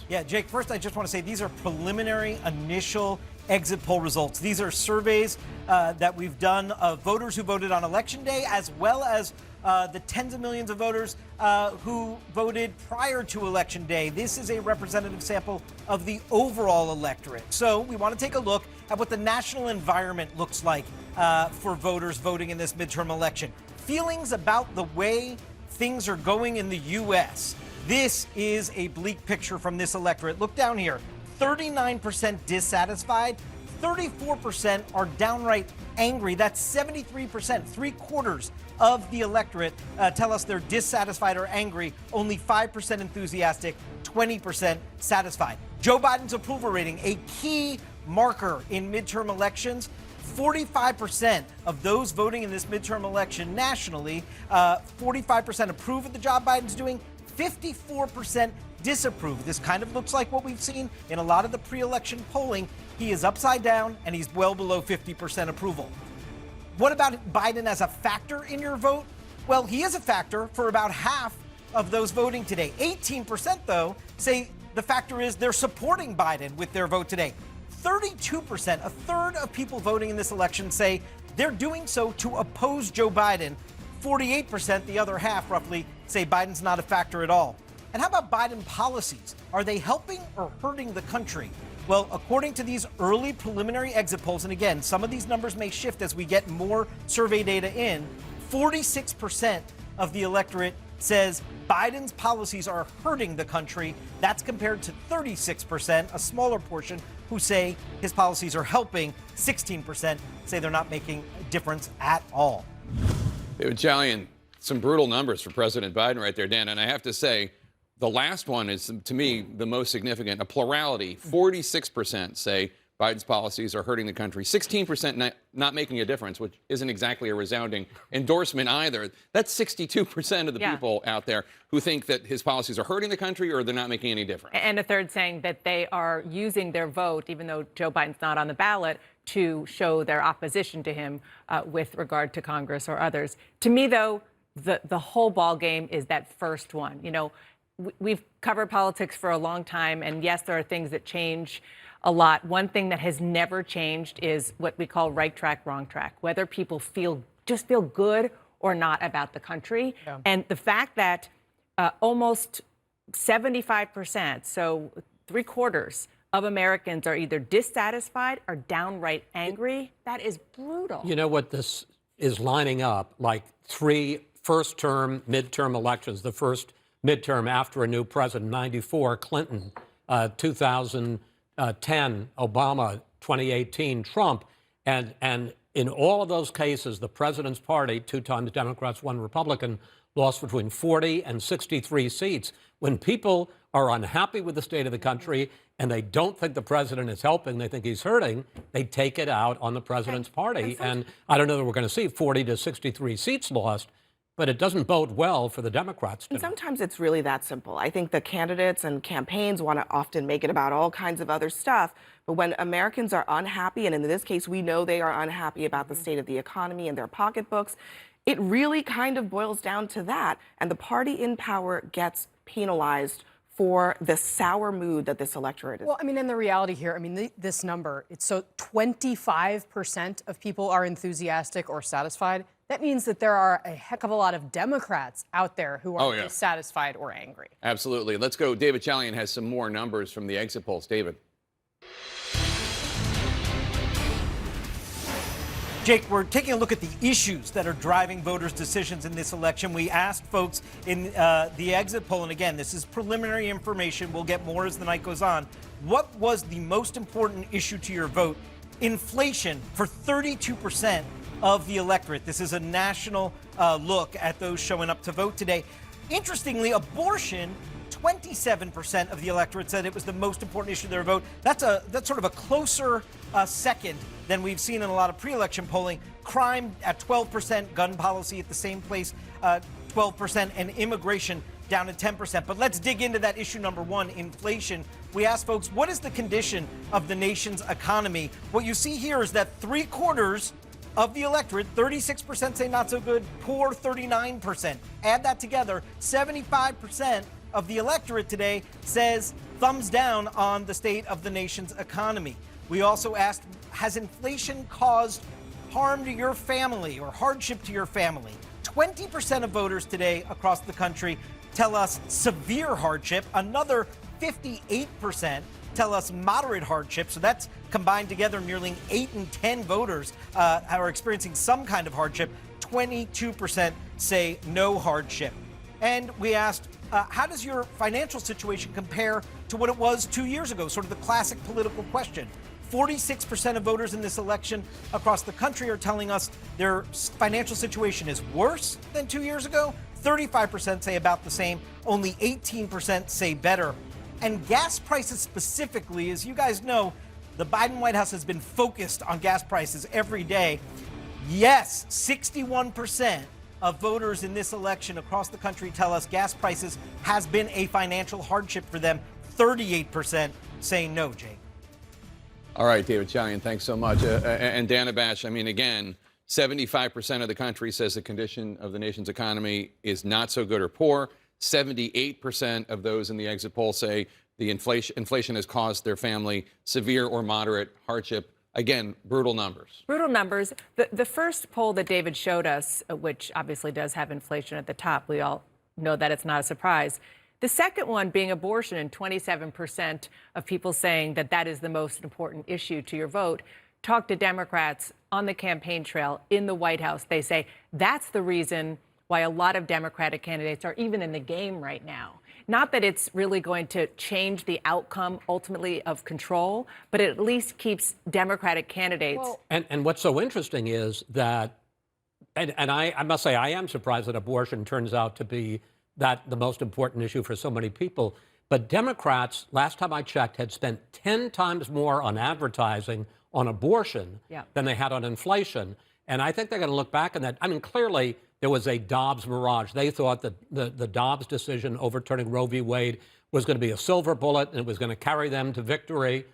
Yeah, Jake, first I just want to say these are preliminary initial exit poll results. These are surveys that we've done of voters who voted on Election Day, as well as the tens of millions of voters who voted prior to Election Day. This is a representative sample of the overall electorate. So we want to take a look at what the national environment looks like for voters voting in this midterm election. Feelings about the way things are going in the U.S. This is a bleak picture from this electorate. Look down here. 39% dissatisfied, 34% are downright angry. That's 73%, 3/4 of the electorate tell us they're dissatisfied or angry. Only 5% enthusiastic, 20% satisfied. Joe Biden's approval rating, a key marker in midterm elections. 45% of those voting in this midterm election nationally, 45% approve of the job Biden's doing, 54% disapprove. This kind of looks like what we've seen in a lot of the pre-election polling. He is upside down and he's well below 50% approval. What about Biden as a factor in your vote? Well, he is a factor for about half of those voting today. 18%, though, say the factor is they're supporting Biden with their vote today. 32%, a third of people voting in this election, say they're doing so to oppose Joe Biden. 48%, the other half roughly, say Biden's not a factor at all. And how about Biden policies? Are they helping or hurting the country? Well, according to these early preliminary exit polls, and again, some of these numbers may shift as we get more survey data in, 46% of the electorate says Biden's policies are hurting the country. That's compared to 36%, a smaller portion, who say his policies are helping. 16% say they're not making a difference at all. David Chalian, some brutal numbers for President Biden right there, Dan. And I have to say, the last one is, to me, the most significant. A plurality, 46% say Biden's policies are hurting the country. 16% not making a difference, which isn't exactly a resounding endorsement either. That's 62% of the people out there who think that his policies are hurting the country or they're not making any difference. And a third saying that they are using their vote, even though Joe Biden's not on the ballot, to show their opposition to him with regard to Congress or others. To me, though, the whole ball game is that first one. You know, we've covered politics for a long time, and yes, there are things that change a lot. One thing that has never changed is what we call right track, wrong track, whether people just feel good or not about the country. Yeah. And the fact that almost 75%, so 3/4 of Americans are either dissatisfied or downright angry, that is brutal. You know what this is lining up? Like 3 first-term midterm elections. The first midterm after a new president, 94, Clinton, 2010, Obama, 2018, Trump. And in all of those cases, the president's party, 2 times Democrats, 1 Republican, lost between 40 and 63 seats. When people are unhappy with the state of the country and they don't think the president is helping, they think he's hurting, they take it out on the president's party. And I don't know that we're going to see 40 to 63 seats lost, but it doesn't bode well for the Democrats. And sometimes it's really that simple. I think the candidates and campaigns want to often make it about all kinds of other stuff. But when Americans are unhappy, and in this case, we know they are unhappy about the state of the economy and their pocketbooks, it really kind of boils down to that. And the party in power gets penalized for the sour mood that this electorate is. Well, I mean, and the reality here, I mean, this number, it's so 25% of people are enthusiastic or satisfied. That means that there are a heck of a lot of Democrats out there who are dissatisfied or angry. Absolutely. Let's go. David Chalian has some more numbers from the exit polls. David. Jake, we're taking a look at the issues that are driving voters' decisions in this election. We asked folks in the exit poll, and again, this is preliminary information. We'll get more as the night goes on. What was the most important issue to your vote? Inflation for 32% of the electorate. This is a national look at those showing up to vote today. Interestingly, abortion, 27% of the electorate said it was the most important issue of their vote. That's sort of a closer second than we've seen in a lot of pre-election polling. Crime at 12%, gun policy at the same place, 12%, and immigration down to 10%. But let's dig into that issue number one, inflation. We asked folks, what is the condition of the nation's economy? What you see here is that 3/4 of the electorate, 36% say not so good, poor 39%. Add that together, 75% of the electorate today says thumbs down on the state of the nation's economy. We also asked, has inflation caused harm to your family or hardship to your family? 20% of voters today across the country tell us severe hardship. Another 58% tell us moderate hardship. So that's combined together, nearly 8 in 10 voters are experiencing some kind of hardship. 22% say no hardship. And we asked, how does your financial situation compare to what it was 2 years ago? Sort of the classic political question. 46% of voters in this election across the country are telling us their financial situation is worse than 2 years ago. 35% say about the same. Only 18% say better. And gas prices specifically, as you guys know, the Biden White House has been focused on gas prices every day. Yes, 61% of voters in this election across the country tell us gas prices has been a financial hardship for them. 38% say no, Jake. All right, David Chalian, thanks so much. And Dana Bash, I mean, again, 75% of the country says the condition of the nation's economy is not so good or poor. 78% of those in the exit poll say the inflation has caused their family severe or moderate hardship. Again, brutal numbers. Brutal numbers. The first poll that David showed us, which obviously does have inflation at the top, we all know that it's not a surprise. The second one being abortion, and 27% of people saying that that is the most important issue to your vote. Talk to Democrats on the campaign trail in the White House. They say that's the reason why a lot of Democratic candidates are even in the game right now. Not that it's really going to change the outcome ultimately of control, but it at least keeps Democratic candidates. Well, and what's so interesting is that, and I must say, I am surprised that abortion turns out to be the most important issue for so many people. But Democrats, last time I checked, had spent 10 times more on advertising on abortion than they had on inflation. And I think they're going to look back on that. I mean, clearly, there was a Dobbs mirage. They thought that the Dobbs decision overturning Roe v. Wade was going to be a silver bullet and it was going to carry them to victory.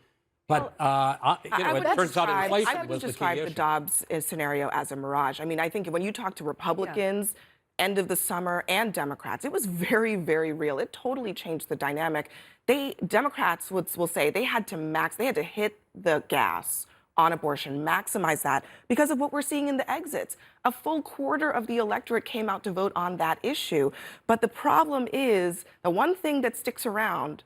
But it turns out inflation was the key issue. I would describe the Dobbs scenario as a mirage. I mean, I think when you talk to Republicans, end of the summer, and Democrats, it was very, very real. It totally changed the dynamic. Democrats will say they had to hit the gas on abortion, maximize that, because of what we're seeing in the exits. A full quarter of the electorate came out to vote on that issue. But the problem is, the one thing that sticks around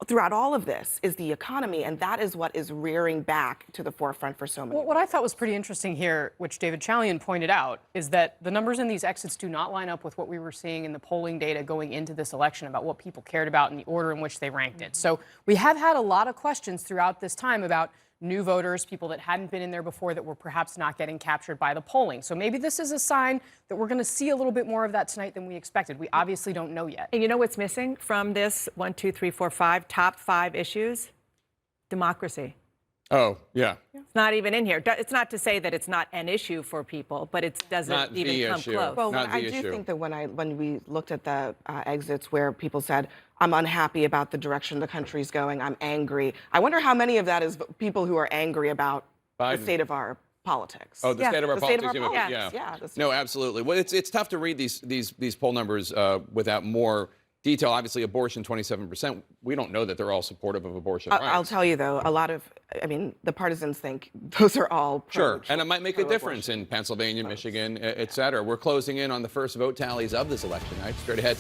throughout all of this is the economy, and that is what is rearing back to the forefront for so many. Well, what I thought was pretty interesting here, which David Chalian pointed out, is that the numbers in these exits do not line up with what we were seeing in the polling data going into this election about what people cared about and the order in which they ranked it. So we have had a lot of questions throughout this time about new voters, people that hadn't been in there before that were perhaps not getting captured by the polling. So maybe this is a sign that we're going to see a little bit more of that tonight than we expected. We obviously don't know yet. And you know what's missing from this 1, 2, 3, 4, 5 top 5 issues? Democracy. Oh, yeah. It's not even in here. It's not to say that it's not an issue for people, but it doesn't even come close. Well, I do think that when we looked at the exits where people said, I'm unhappy about the direction the country's going, I'm angry. I wonder how many of that is people who are angry about the state of our politics. Oh, the state of our politics. Yeah. No, absolutely. Well, it's tough to read these poll numbers without more detail. Obviously, abortion, 27%. We don't know that they're all supportive of abortion rights. I'll tell you, though, the partisans think those are all Sure, and it might make a difference in Pennsylvania, Michigan, et cetera. We're closing in on the first vote tallies of this election night. Straight ahead.